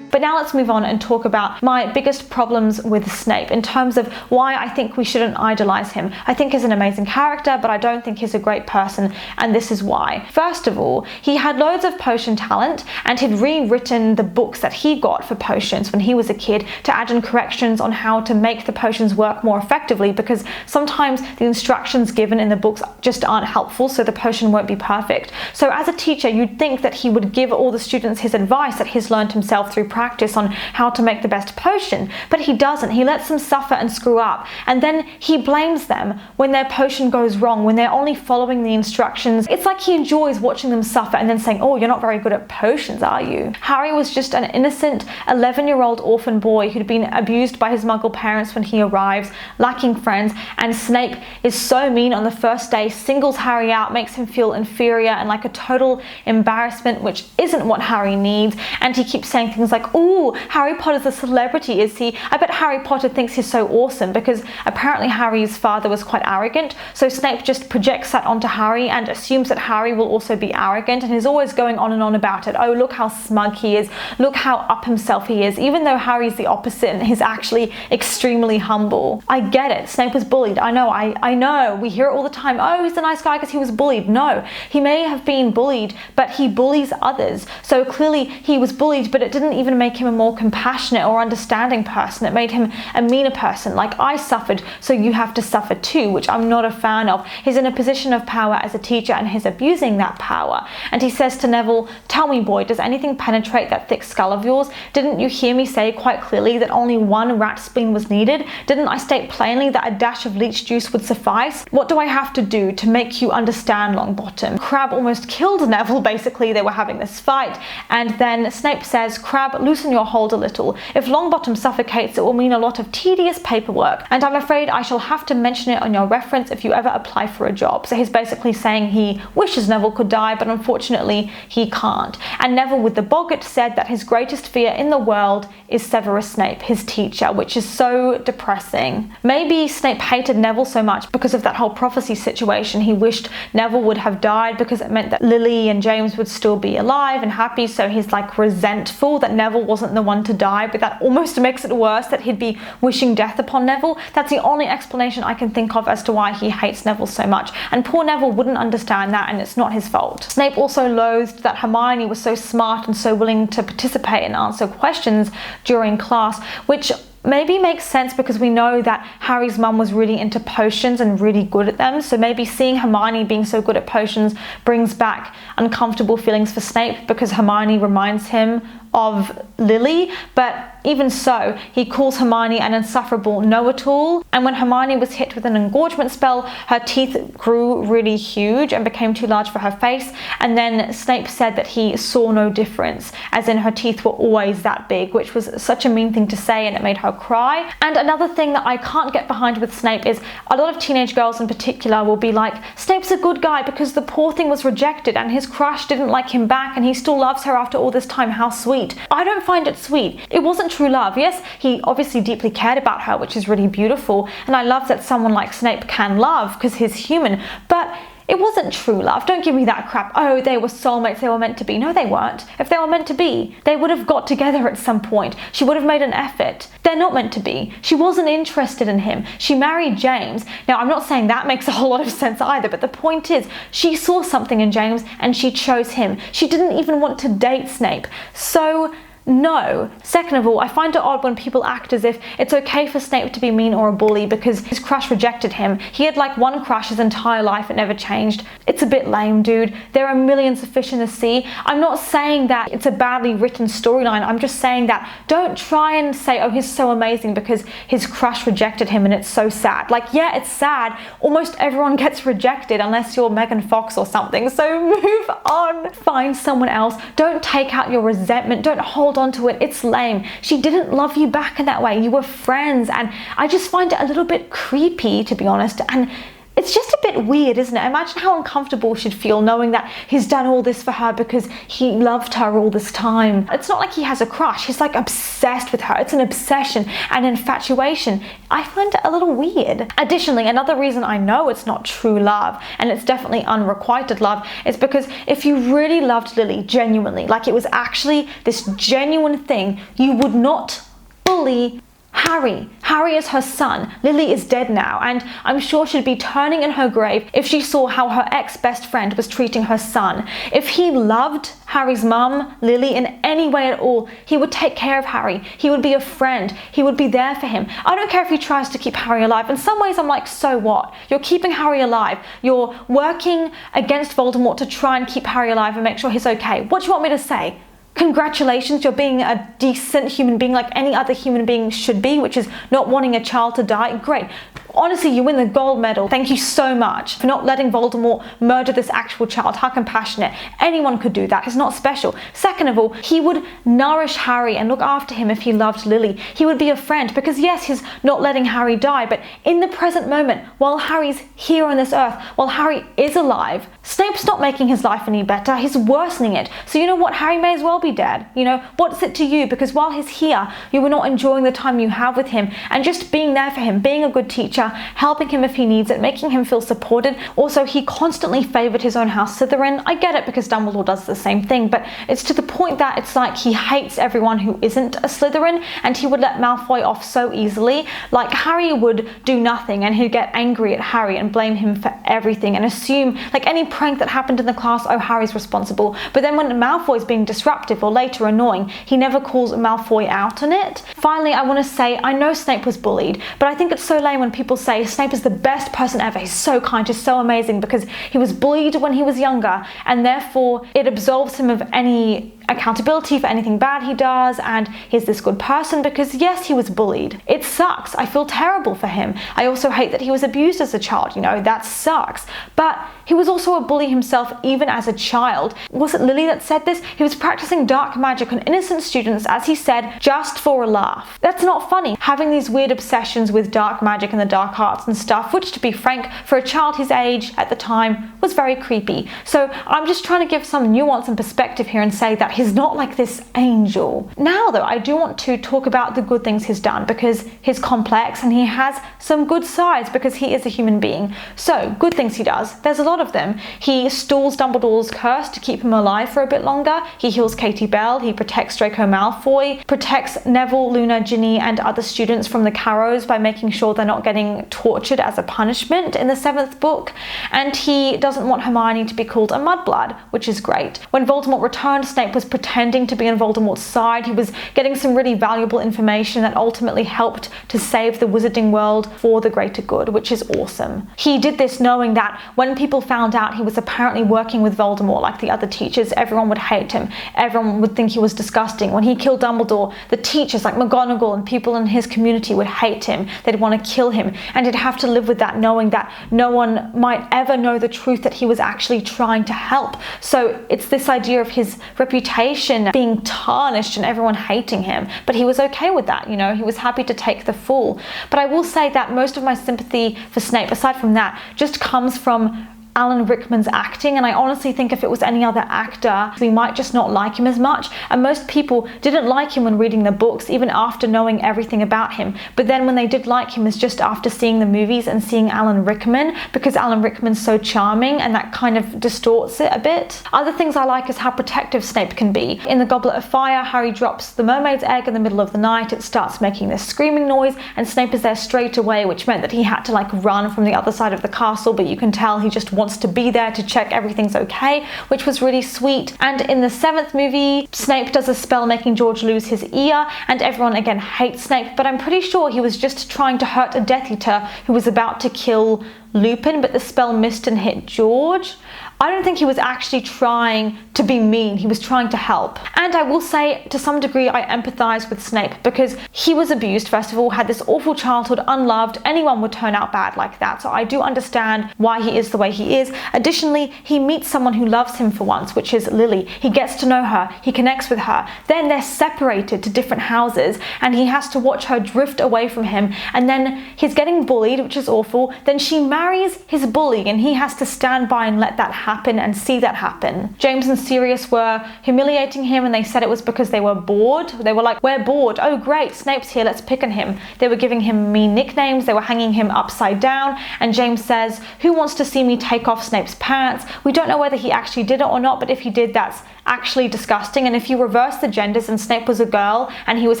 But now let's move on and talk about my biggest problems with Snape in terms of why I think we shouldn't idolize him. I think he's an amazing character, but I don't think he's a great person, and this is why. First of all, he had loads of potion talent, and he'd rewritten the books that he got for potions when he was a kid to add in corrections on how to make the potions work more effectively, because sometimes the instructions given in the books just aren't helpful, so the potion won't be perfect. So as a teacher, you'd think that he would give all the students his advice that he's learned himself through practice on how to make the best potion, but he doesn't. He lets them suffer and screw up, and then he blames them when their potion goes wrong, when they're only following the instructions. It's like he enjoys watching them suffer and then saying, oh, you're not very good at potions, are you? Harry was just an innocent 11-year-old orphan boy who'd been abused by his muggle parents when he arrives, lacking friends, and Snape is so mean on the first day, singles Harry out, makes him feel inferior and like a total embarrassment, which isn't what Harry needs. And he keeps saying things like, ooh, Harry Potter's a celebrity, is he? I bet Harry Potter thinks he's so awesome, because apparently Harry's father was quite arrogant, so Snape just projects that onto Harry and assumes that Harry will also be arrogant, and he's always going on and on about it. Oh, look how smug he is, look how up himself he is, even though Harry's the opposite and he's actually extremely humble. I get it, Snape was bullied, I know, we hear it all the time, oh, he's a nice guy because he was bullied. No, he may have been bullied, but he bullies others, so clearly he was bullied, but it didn't even make him a more compassionate or understanding person. It made him a meaner person. Like, I suffered, so you have to suffer too, which I'm not a fan of. He's in a position of power as a teacher and he's abusing that power. And he says to Neville, tell me, boy, does anything penetrate that thick skull of yours? Didn't you hear me say quite clearly that only one rat spleen was needed? Didn't I state plainly that a dash of leech juice would suffice? What do I have to do to make you understand, Longbottom? Crabbe almost killed Neville, basically. They were having this fight, and then Snape says, Crabbe, loosen loosen your hold a little. If Longbottom suffocates, it will mean a lot of tedious paperwork, and I'm afraid I shall have to mention it on your reference if you ever apply for a job. So he's basically saying he wishes Neville could die, but unfortunately he can't. And Neville with the boggart said that his greatest fear in the world is Severus Snape, his teacher, which is so depressing. Maybe Snape hated Neville so much because of that whole prophecy situation. He wished Neville would have died because it meant that Lily and James would still be alive and happy, so he's like resentful that Neville wasn't the one to die, but that almost makes it worse that he'd be wishing death upon Neville. That's the only explanation I can think of as to why he hates Neville so much, and poor Neville wouldn't understand that, and it's not his fault. Snape also loathed that Hermione was so smart and so willing to participate and answer questions during class, which maybe makes sense because we know that Harry's mum was really into potions and really good at them, so maybe seeing Hermione being so good at potions brings back uncomfortable feelings for Snape because Hermione reminds him of Lily. But even so, he calls Hermione an insufferable know-it-all, and when Hermione was hit with an engorgement spell, her teeth grew really huge and became too large for her face, and then Snape said that he saw no difference, as in her teeth were always that big, which was such a mean thing to say, and it made her cry. And another thing that I can't get behind with Snape is a lot of teenage girls in particular will be like, Snape's a good guy because the poor thing was rejected and his crush didn't like him back and he still loves her after all this time, how sweet. I don't find it sweet. It wasn't true love. Yes, he obviously deeply cared about her, which is really beautiful, and I love that someone like Snape can love because he's human, but it wasn't true love. Don't give me that crap. Oh, they were soulmates, they were meant to be. No, they weren't. If they were meant to be, they would have got together at some point. She would have made an effort. They're not meant to be. She wasn't interested in him. She married James. Now, I'm not saying that makes a whole lot of sense either, but the point is, she saw something in James and she chose him. She didn't even want to date Snape. So, no. Second of all, I find it odd when people act as if it's okay for Snape to be mean or a bully because his crush rejected him. He had like one crush his entire life, it never changed. It's a bit lame, dude. There are millions of fish in the sea. I'm not saying that it's a badly written storyline. I'm just saying that don't try and say, oh, he's so amazing because his crush rejected him and it's so sad. Like, yeah, it's sad. Almost everyone gets rejected unless you're Megan Fox or something. So move on. Find someone else. Don't take out your resentment. Don't hold onto it. It's lame. She didn't love you back in that way. You were friends, and I just find it a little bit creepy, to be honest, and it's just a bit weird, isn't it? Imagine how uncomfortable she'd feel knowing that he's done all this for her because he loved her all this time. It's not like he has a crush. He's like obsessed with her. It's an obsession and infatuation. I find it a little weird. Additionally, another reason I know it's not true love, and it's definitely unrequited love, is because if you really loved Lily genuinely, like it was actually this genuine thing, you would not bully Harry. Harry is her son. Lily is dead now, and I'm sure she'd be turning in her grave if she saw how her ex-best friend was treating her son. If he loved Harry's mum, Lily, in any way at all, he would take care of Harry. He would be a friend. He would be there for him. I don't care if he tries to keep Harry alive. In some ways, I'm like, so what? You're keeping Harry alive. You're working against Voldemort to try and keep Harry alive and make sure he's okay. What do you want me to say? Congratulations, you're being a decent human being like any other human being should be, which is not wanting a child to die. Great. Honestly, you win the gold medal. Thank you so much for not letting Voldemort murder this actual child. How compassionate. Anyone could do that. It's not special. Second of all, he would nourish Harry and look after him if he loved Lily. He would be a friend because yes, he's not letting Harry die, but in the present moment, while Harry's here on this earth, while Harry is alive, Snape's not making his life any better. He's worsening it. So you know what? Harry may as well be dead. You know, what's it to you? Because while he's here, you were not enjoying the time you have with him and just being there for him, being a good teacher, helping him if he needs it, making him feel supported. Also, he constantly favoured his own house, Slytherin. I get it because Dumbledore does the same thing, but it's to the point that it's like he hates everyone who isn't a Slytherin, and he would let Malfoy off so easily. Like, Harry would do nothing and he'd get angry at Harry and blame him for everything and assume, like, any prank that happened in the class, oh, Harry's responsible. But then when Malfoy's being disruptive or later annoying, he never calls Malfoy out on it. Finally, I want to say, I know Snape was bullied, but I think it's so lame when people say Snape is the best person ever. He's so kind, he's so amazing because he was bullied when he was younger, and therefore it absolves him of any accountability for anything bad he does, and he's this good person because yes, he was bullied. It sucks. I feel terrible for him. I also hate that he was abused as a child, you know, that sucks. But he was also a bully himself even as a child. Was it Lily that said this? He was practicing dark magic on innocent students, as he said, just for a laugh. That's not funny. Having these weird obsessions with dark magic and the dark arts and stuff, which to be frank, for a child his age at the time was very creepy. So I'm just trying to give some nuance and perspective here and say that he's not like this angel. Now though, I do want to talk about the good things he's done because he's complex and he has some good sides because he is a human being. So good things he does, there's a lot of them. He stalls Dumbledore's curse to keep him alive for a bit longer. He heals Katie Bell. He protects Draco Malfoy, protects Neville, Luna, Ginny and other students from the Carrows by making sure they're not getting tortured as a punishment in the 7th book. And he doesn't want Hermione to be called a mudblood, which is great. When Voldemort returned, Snape was pretending to be on Voldemort's side. He was getting some really valuable information that ultimately helped to save the wizarding world for the greater good, which is awesome. He did this knowing that when people found out he was apparently working with Voldemort like the other teachers, everyone would hate him. Everyone would think he was disgusting. When he killed Dumbledore, the teachers like McGonagall and people in his community would hate him. They'd want to kill him, and he'd have to live with that, knowing that no one might ever know the truth that he was actually trying to help. So it's this idea of his reputation being tarnished and everyone hating him, but he was okay with that, you know, he was happy to take the fall. But I will say that most of my sympathy for Snape, aside from that, just comes from Alan Rickman's acting, and I honestly think if it was any other actor, we might just not like him as much. And most people didn't like him when reading the books, even after knowing everything about him. But then when they did like him is just after seeing the movies and seeing Alan Rickman, because Alan Rickman's so charming and that kind of distorts it a bit. Other things I like is how protective Snape can be. In the Goblet of Fire, Harry drops the mermaid's egg in the middle of the night, it starts making this screaming noise, and Snape is there straight away, which meant that he had to like run from the other side of the castle, but you can tell he just wants to be there to check everything's okay, which was really sweet. And in the 7th movie, Snape does a spell making George lose his ear, and everyone again hates Snape, but I'm pretty sure he was just trying to hurt a Death Eater who was about to kill Lupin, but the spell missed and hit George. I don't think he was actually trying to be mean, he was trying to help. And I will say, to some degree, I empathize with Snape because he was abused, first of all, had this awful childhood, unloved. Anyone would turn out bad like that, so I do understand why he is the way he is. Additionally, he meets someone who loves him for once, which is Lily. He gets to know her, he connects with her, then they're separated to different houses, and he has to watch her drift away from him, and then he's getting bullied, which is awful. Then she marries his bully, and he has to stand by and let that happen and see that happen. James and Sirius were humiliating him, and they said it was because they were bored. They were like, we're bored. Oh great, Snape's here, let's pick on him. They were giving him mean nicknames, they were hanging him upside down, and James says, who wants to see me take off Snape's pants? We don't know whether he actually did it or not, but if he did, that's actually disgusting. And if you reverse the genders and Snape was a girl and he was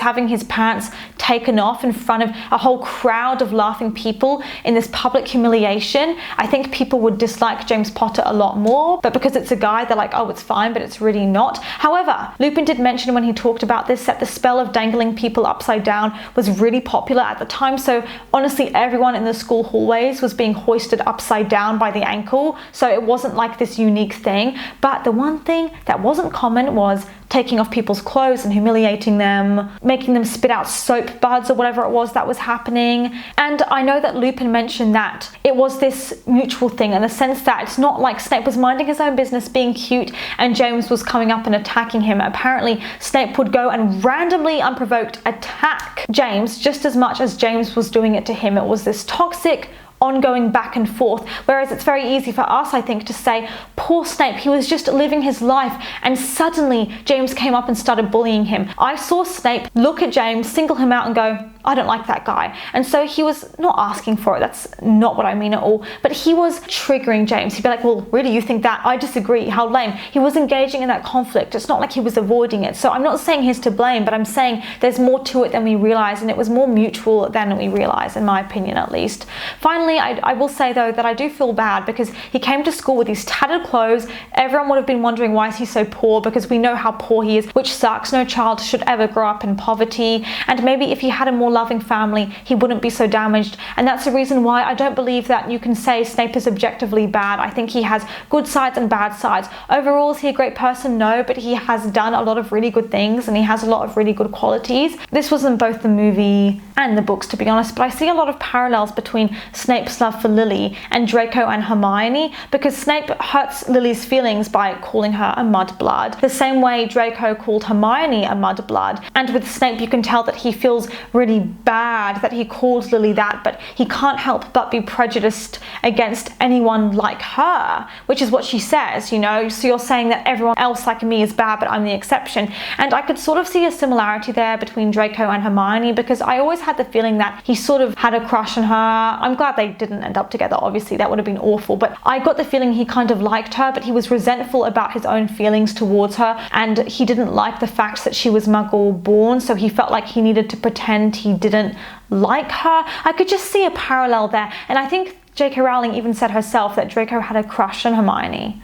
having his pants taken off in front of a whole crowd of laughing people in this public humiliation, I think people would dislike James Potter a lot more. But because it's a guy, they're like, oh, it's fine, but it's really not. However, Lupin did mention when he talked about this that the spell of dangling people upside down was really popular at the time. So honestly, everyone in the school hallways was being hoisted upside down by the ankle. So it wasn't like this unique thing. But the one thing that wasn't common was taking off people's clothes and humiliating them, making them spit out soap buds or whatever it was that was happening. And I know that Lupin mentioned that it was this mutual thing in the sense that it's not like Snape was minding his own business, being cute, and James was coming up and attacking him. Apparently, Snape would go and randomly, unprovoked, attack James just as much as James was doing it to him. It was this toxic, ongoing back and forth, whereas it's very easy for us, I think, to say, poor Snape, he was just living his life and suddenly James came up and started bullying him. I saw Snape look at James, single him out and go, I don't like that guy. And so he was not asking for it, that's not what I mean at all, but he was triggering James. He'd be like, well, really, you think that? I disagree, how lame. He was engaging in that conflict. It's not like he was avoiding it. So I'm not saying he's to blame, but I'm saying there's more to it than we realize, and it was more mutual than we realize, in my opinion at least. Finally, I will say though that I do feel bad because he came to school with these tattered clothes clothes. Everyone would have been wondering, why is he so poor? Because we know how poor he is, which sucks. No child should ever grow up in poverty. And maybe if he had a more loving family, he wouldn't be so damaged. And that's the reason why I don't believe that you can say Snape is objectively bad. I think he has good sides and bad sides. Overall, is he a great person? No, but he has done a lot of really good things and he has a lot of really good qualities. This was in both the movie and the books, to be honest, but I see a lot of parallels between Snape's love for Lily and Draco and Hermione, because Snape hurts Lily's feelings by calling her a mudblood, the same way Draco called Hermione a mudblood. And with Snape, you can tell that he feels really bad that he called Lily that, but he can't help but be prejudiced against anyone like her, which is what she says, you know. So you're saying that everyone else like me is bad, but I'm the exception. And I could sort of see a similarity there between Draco and Hermione, because I always had the feeling that he sort of had a crush on her. I'm glad they didn't end up together, obviously, that would have been awful, but I got the feeling he kind of liked her, but he was resentful about his own feelings towards her, and he didn't like the fact that she was Muggle born, so he felt like he needed to pretend he didn't like her. I could just see a parallel there, and I think J.K. Rowling even said herself that Draco had a crush on Hermione.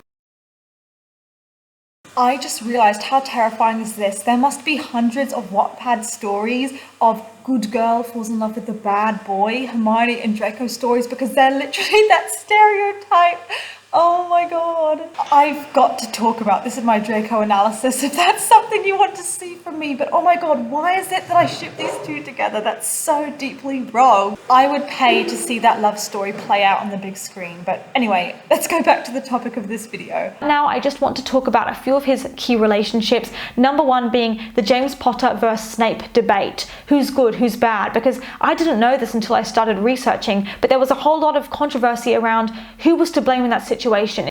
I just realised, how terrifying is this? There must be hundreds of Wattpad stories of good girl falls in love with the bad boy, Hermione and Draco stories, because they're literally that stereotype. Oh my god. I've got to talk about this in my Draco analysis if that's something you want to see from me, but oh my god, why is it that I ship these two together? That's so deeply wrong. I would pay to see that love story play out on the big screen, but anyway, let's go back to the topic of this video. Now I just want to talk about a few of his key relationships. Number one being the James Potter versus Snape debate. Who's good, who's bad? Because I didn't know this until I started researching, but there was a whole lot of controversy around who was to blame in that situation.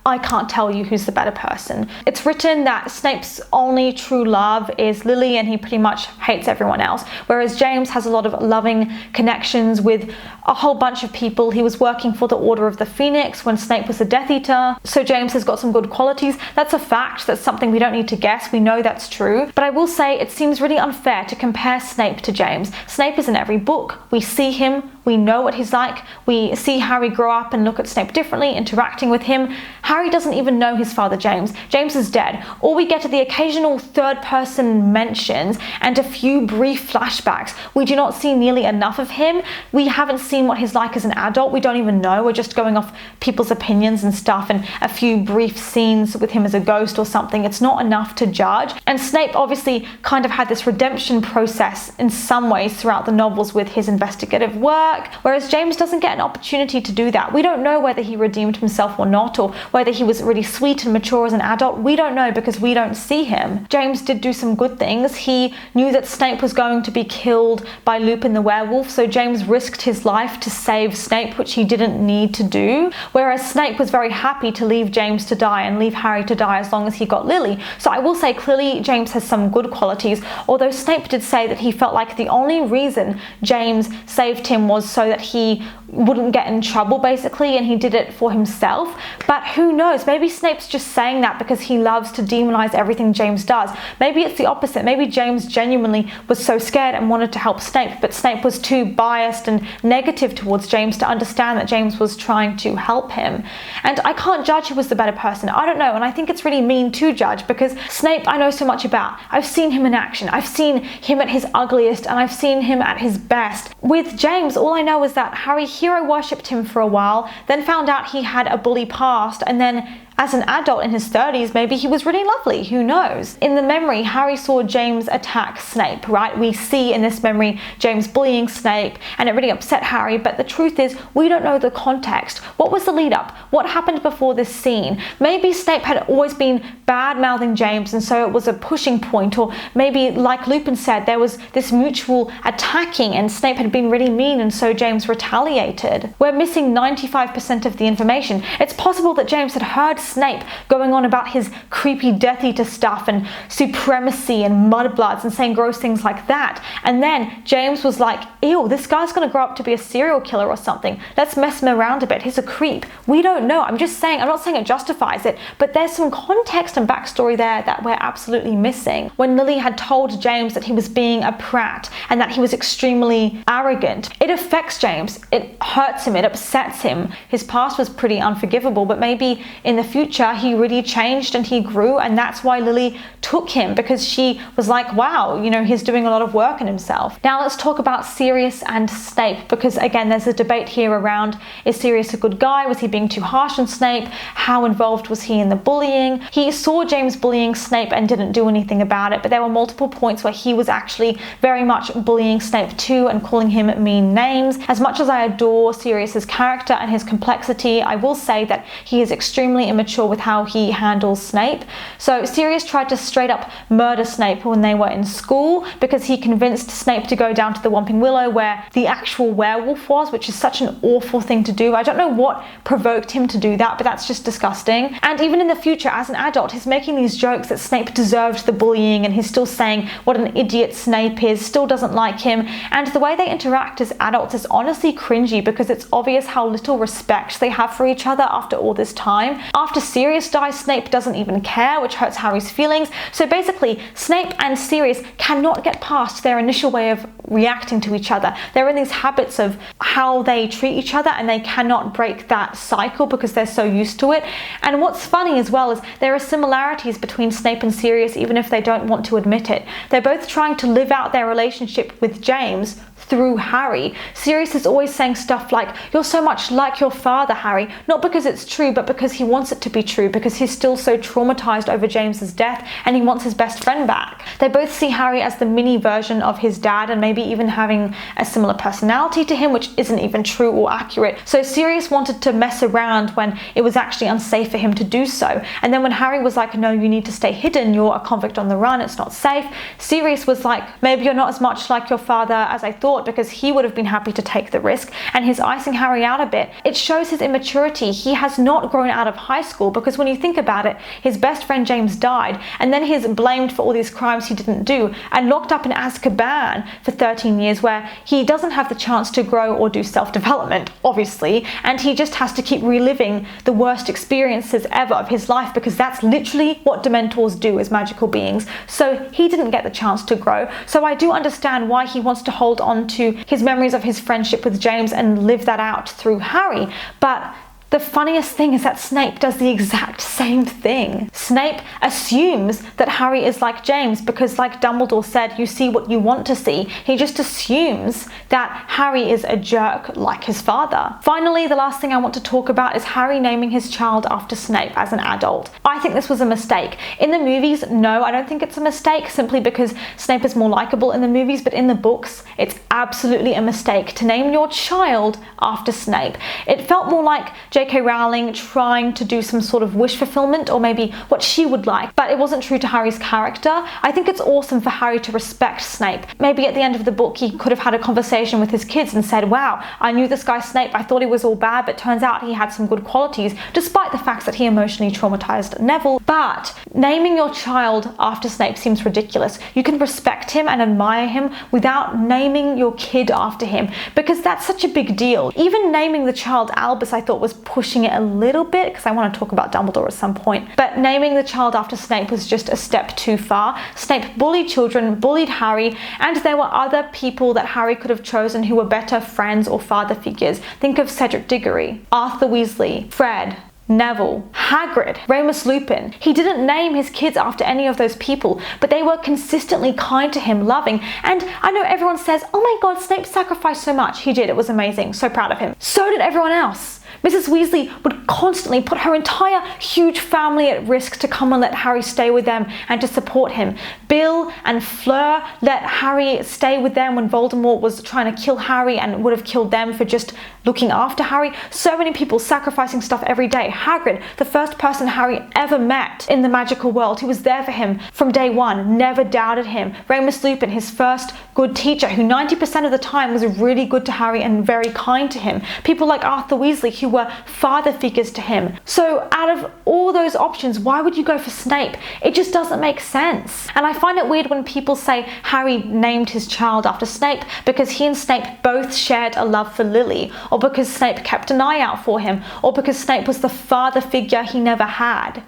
I can't tell you who's the better person. It's written that Snape's only true love is Lily and he pretty much hates everyone else, whereas James has a lot of loving connections with a whole bunch of people. He was working for the Order of the Phoenix when Snape was a Death Eater, so James has got some good qualities. That's a fact. That's something we don't need to guess. We know that's true. But I will say it seems really unfair to compare Snape to James. Snape is in every book. We see him. We know what he's like. We see Harry grow up and look at Snape differently, interacting with him. Harry doesn't even know his father James. James is dead. All we get are the occasional third-person mentions and a few brief flashbacks. We do not see nearly enough of him. We haven't seen what he's like as an adult. We don't even know. We're just going off people's opinions and stuff, and a few brief scenes with him as a ghost or something. It's not enough to judge. And Snape obviously kind of had this redemption process in some ways throughout the novels with his investigative work, whereas James doesn't get an opportunity to do that. We don't know whether he redeemed himself or not, or whether he was really sweet and mature as an adult. We don't know because we don't see him. James did do some good things. He knew that Snape was going to be killed by Lupin the werewolf, so James risked his life to save Snape, which he didn't need to do, whereas Snape was very happy to leave James to die and leave Harry to die as long as he got Lily. So I will say clearly James has some good qualities, although Snape did say that he felt like the only reason James saved him was so that he wouldn't get in trouble, basically, and he did it for himself. But who knows, maybe Snape's just saying that because he loves to demonize everything James does. Maybe it's the opposite. Maybe James genuinely was so scared and wanted to help Snape, but Snape was too biased and negative towards James to understand that James was trying to help him. And I can't judge who was the better person. I don't know, and I think it's really mean to judge, because Snape I know so much about. I've seen him in action. I've seen him at his ugliest, and I've seen him at his best. With James, all I know is that Harry hero worshipped him for a while, then found out he had a bully past, and then as an adult in his 30s, maybe he was really lovely, who knows? In the memory, Harry saw James attack Snape, right? We see in this memory James bullying Snape, and it really upset Harry, but the truth is, we don't know the context. What was the lead up? What happened before this scene? Maybe Snape had always been bad-mouthing James, and so it was a pushing point, or maybe, like Lupin said, there was this mutual attacking, and Snape had been really mean, and so James retaliated. We're missing 95% of the information. It's possible that James had heard Snape going on about his creepy Death Eater stuff and supremacy and mudbloods and saying gross things like that, and then James was like, ew, this guy's gonna grow up to be a serial killer or something. Let's mess him around a bit. He's a creep. We don't know. I'm just saying, I'm not saying it justifies it, but there's some context and backstory there that we're absolutely missing. When Lily had told James that he was being a prat and that he was extremely arrogant, it affects James. It hurts him. It upsets him. His past was pretty unforgivable, but maybe in the future he really changed and he grew, and that's why Lily took him, because she was like, wow, you know, he's doing a lot of work in himself. Now let's talk about Sirius and Snape, because again, there's a debate here around, is Sirius a good guy? Was he being too harsh on Snape? How involved was he in the bullying? He saw James bullying Snape and didn't do anything about it, but there were multiple points where he was actually very much bullying Snape too and calling him mean names. As much as I adore Sirius's character and his complexity, I will say that he is extremely immature with how he handles Snape. So Sirius tried to straight up murder Snape when they were in school, because he convinced Snape to go down to the Whomping Willow where the actual werewolf was, which is such an awful thing to do. I don't know what provoked him to do that, but that's just disgusting. And even in the future, as an adult, he's making these jokes that Snape deserved the bullying, and he's still saying what an idiot Snape is, still doesn't like him. And the way they interact as adults is honestly cringy, because it's obvious how little respect they have for each other after all this time. After Sirius dies, Snape doesn't even care, which hurts Harry's feelings. So basically, Snape and Sirius cannot get past their initial way of reacting to each other. They're in these habits of how they treat each other, and they cannot break that cycle because they're so used to it. And what's funny as well is there are similarities between Snape and Sirius, even if they don't want to admit it. They're both trying to live out their relationship with James through Harry. Sirius is always saying stuff like, "You're so much like your father, Harry," not because it's true, but because he wants it to be true, because he's still so traumatized over James's death and he wants his best friend back. They both see Harry as the mini version of his dad, and maybe even having a similar personality to him, which isn't even true or accurate. So Sirius wanted to mess around when it was actually unsafe for him to do so. And then when Harry was like, "No, you need to stay hidden, you're a convict on the run, it's not safe," Sirius was like, "Maybe you're not as much like your father as I thought," because he would have been happy to take the risk, and he's icing Harry out a bit. It shows his immaturity. He has not grown out of high school, because when you think about it, his best friend James died, and then he's blamed for all these crimes he didn't do and locked up in Azkaban for 13 years, where he doesn't have the chance to grow or do self-development, obviously, and he just has to keep reliving the worst experiences ever of his life, because that's literally what Dementors do as magical beings. So he didn't get the chance to grow. So I do understand why he wants to hold on to his memories of his friendship with James and live that out through Harry. But the funniest thing is that Snape does the exact same thing. Snape assumes that Harry is like James because, like Dumbledore said, you see what you want to see. He just assumes that Harry is a jerk like his father. Finally, the last thing I want to talk about is Harry naming his child after Snape as an adult. I think this was a mistake. In the movies, no, I don't think it's a mistake, simply because Snape is more likable in the movies, but in the books, it's absolutely a mistake to name your child after Snape. It felt more like J.K. Rowling trying to do some sort of wish fulfillment, or maybe what she would like, but it wasn't true to Harry's character. I think it's awesome for Harry to respect Snape. Maybe at the end of the book he could have had a conversation with his kids and said, "Wow, I knew this guy Snape, I thought he was all bad, but turns out he had some good qualities," despite the fact that he emotionally traumatized Neville. But naming your child after Snape seems ridiculous. You can respect him and admire him without naming your kid after him, because that's such a big deal. Even naming the child Albus I thought was pushing it a little bit, because I want to talk about Dumbledore at some point. But naming the child after Snape was just a step too far. Snape bullied children, bullied Harry, and there were other people that Harry could have chosen who were better friends or father figures. Think of Cedric Diggory, Arthur Weasley, Fred, Neville, Hagrid, Remus Lupin. He didn't name his kids after any of those people, but they were consistently kind to him, loving. And I know everyone says, "Oh my god, Snape sacrificed so much." He did, it was amazing, so proud of him. So did everyone else. Mrs. Weasley would constantly put her entire huge family at risk to come and let Harry stay with them and to support him. Bill and Fleur let Harry stay with them when Voldemort was trying to kill Harry and would have killed them for just looking after Harry. So many people sacrificing stuff every day. Hagrid, the first person Harry ever met in the magical world, who was there for him from day one, never doubted him. Remus Lupin, his first good teacher, who 90% of the time was really good to Harry and very kind to him. People like Arthur Weasley, who were father figures to him. So out of all those options, why would you go for Snape? It just doesn't make sense. And I find it weird when people say Harry named his child after Snape because he and Snape both shared a love for Lily, or because Snape kept an eye out for him, or because Snape was the father figure he never had.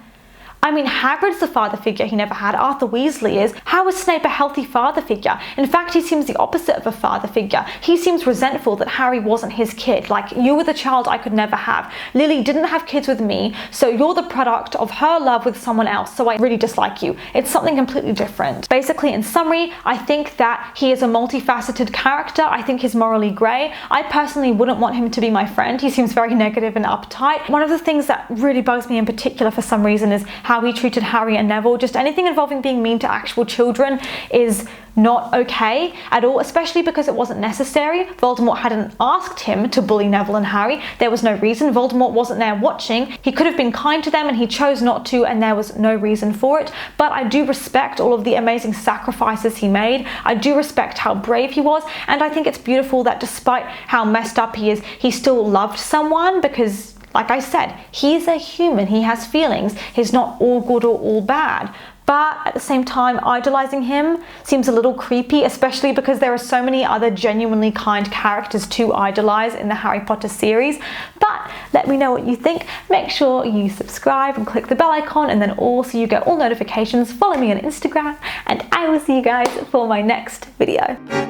I mean, Hagrid's the father figure he never had. Arthur Weasley is. How is Snape a healthy father figure? In fact, he seems the opposite of a father figure. He seems resentful that Harry wasn't his kid. Like, you were the child I could never have. Lily didn't have kids with me, so you're the product of her love with someone else, so I really dislike you. It's something completely different. Basically, in summary, I think that he is a multifaceted character. I think he's morally grey. I personally wouldn't want him to be my friend. He seems very negative and uptight. One of the things that really bugs me in particular for some reason is how he treated Harry and Neville. Just anything involving being mean to actual children is not okay at all, especially because it wasn't necessary. Voldemort hadn't asked him to bully Neville and Harry. There was no reason. Voldemort wasn't there watching. He could have been kind to them and he chose not to, and there was no reason for it. But I do respect all of the amazing sacrifices he made. I do respect how brave he was, and I think it's beautiful that despite how messed up he is, he still loved someone because, like I said, he's a human. He has feelings. He's not all good or all bad. But at the same time, idolizing him seems a little creepy, especially because there are so many other genuinely kind characters to idolize in the Harry Potter series. But let me know what you think. Make sure you subscribe and click the bell icon, and then also you get all notifications. Follow me on Instagram, and I will see you guys for my next video.